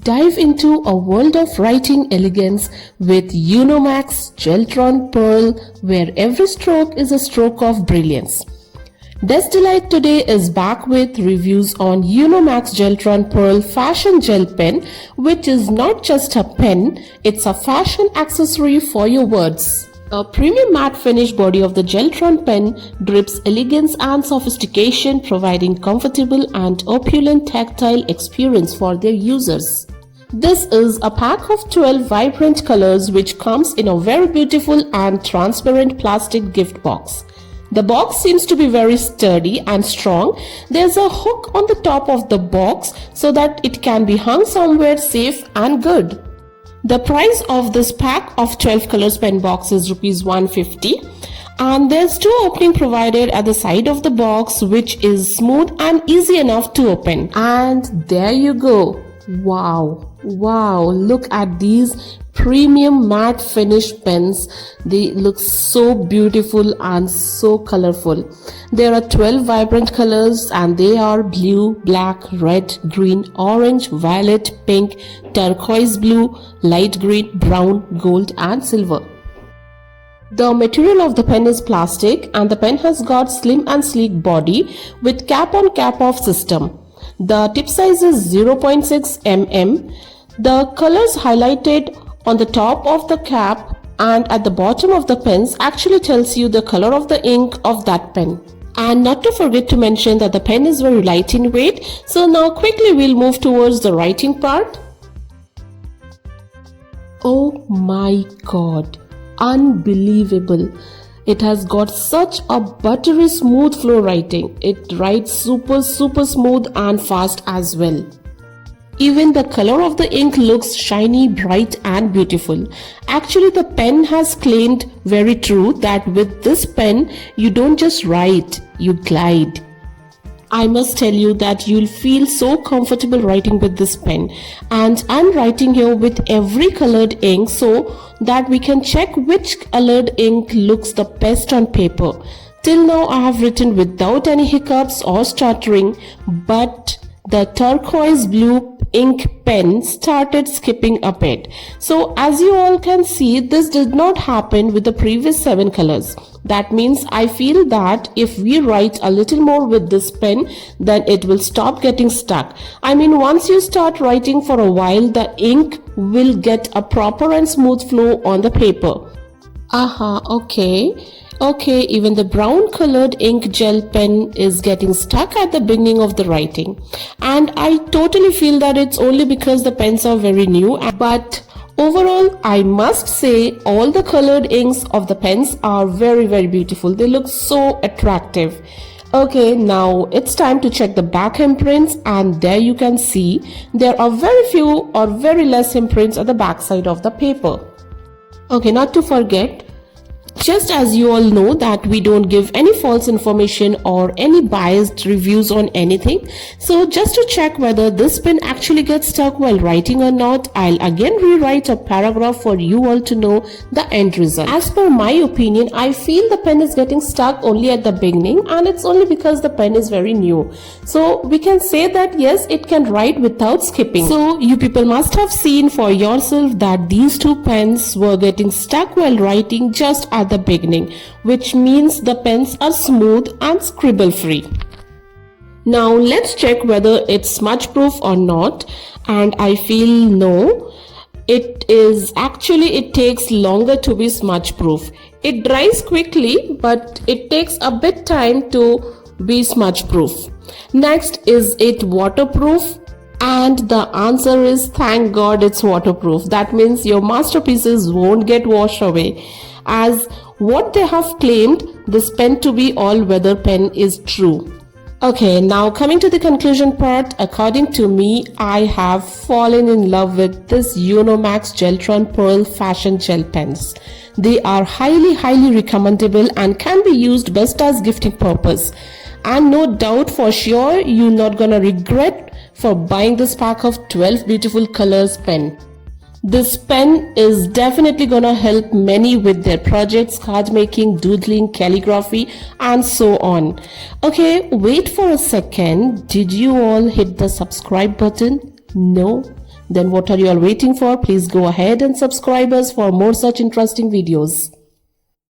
Dive into a world of writing elegance with Unomax Geltron Pearl, where every stroke is a stroke of brilliance. Desk Delight today is back with reviews on Unomax Geltron Pearl Fashion Gel Pen, which is not just a pen, it's a fashion accessory for your words. A premium matte finish body of the Geltron pen drips elegance and sophistication, providing comfortable and opulent tactile experience for their users. This is a pack of 12 vibrant colors which comes in a very beautiful and transparent plastic gift box. The box seems to be very sturdy and strong. There's a hook on the top of the box so that it can be hung somewhere safe and good. The price of this pack of 12 colors pen box is Rs 150, and there's two openings provided at the side of the box, which is smooth and easy enough to open. And there you go. Wow, look at these premium matte finish pens. They look so beautiful and so colorful. There are 12 vibrant colors and they are blue, black, red, green, orange, violet, pink, turquoise blue, light green, brown, gold and silver. The material of the pen is plastic and the pen has got slim and sleek body with cap on cap off system. The tip size is 0.6 mm. The colors highlighted on the top of the cap and at the bottom of the pens actually tells you the color of the ink of that pen. And not to forget to mention that the pen is very light in weight. So now quickly we'll move towards the writing part. Oh my god, unbelievable. It has got such a buttery smooth flow writing. It writes super smooth and fast as well. Even the color of the ink looks shiny, bright and beautiful. Actually, the pen has claimed very true that with this pen, you don't just write, you glide. I must tell you that you'll feel so comfortable writing with this pen, and I'm writing here with every colored ink so that we can check which colored ink looks the best on paper. Till now I have written without any hiccups or stuttering, but the turquoise blue ink pen started skipping a bit. So as you all can see, this did not happen with the previous 7 colors. That means I feel that if we write a little more with this pen, then it will stop getting stuck. I mean, once you start writing for a while, the ink will get a proper and smooth flow on the paper. Okay, even the brown colored ink gel pen is getting stuck at the beginning of the writing. And I totally feel that it's only because the pens are very new. But overall, I must say all the colored inks of the pens are very beautiful. They look so attractive. Okay, now it's time to check the back imprints, and there you can see there are very few or very less imprints at the back side of the paper. Okay, not to forget, just as you all know that we don't give any false information or any biased reviews on anything. So just to check whether this pen actually gets stuck while writing or not, I'll again rewrite a paragraph for you all to know the end result. As per my opinion, I feel the pen is getting stuck only at the beginning, and it's only because the pen is very new. So we can say that yes, it can write without skipping. So you people must have seen for yourself that these two pens were getting stuck while writing just at the beginning, which means the pens are smooth and scribble free. Now let's check whether it's smudge proof or not, and I feel no. It takes longer to be smudge proof. It dries quickly, but it takes a bit time to be smudge proof. Next, is it waterproof? And the answer is thank God it's waterproof. That means your masterpieces won't get washed away, as what they have claimed this pen to be all-weather pen is true. Okay, now coming to the conclusion part, according to me, I have fallen in love with this Unomax Geltron Pearl Fashion Gel Pens. They are highly recommendable and can be used best as gifting purpose. And no doubt for sure you're not gonna regret for buying this pack of 12 beautiful colors pen. This pen is definitely gonna help many with their projects, card making, doodling, calligraphy and so on. Okay, wait for a second. Did you all hit the subscribe button? No? Then what are you all waiting for? Please go ahead and subscribe us for more such interesting videos.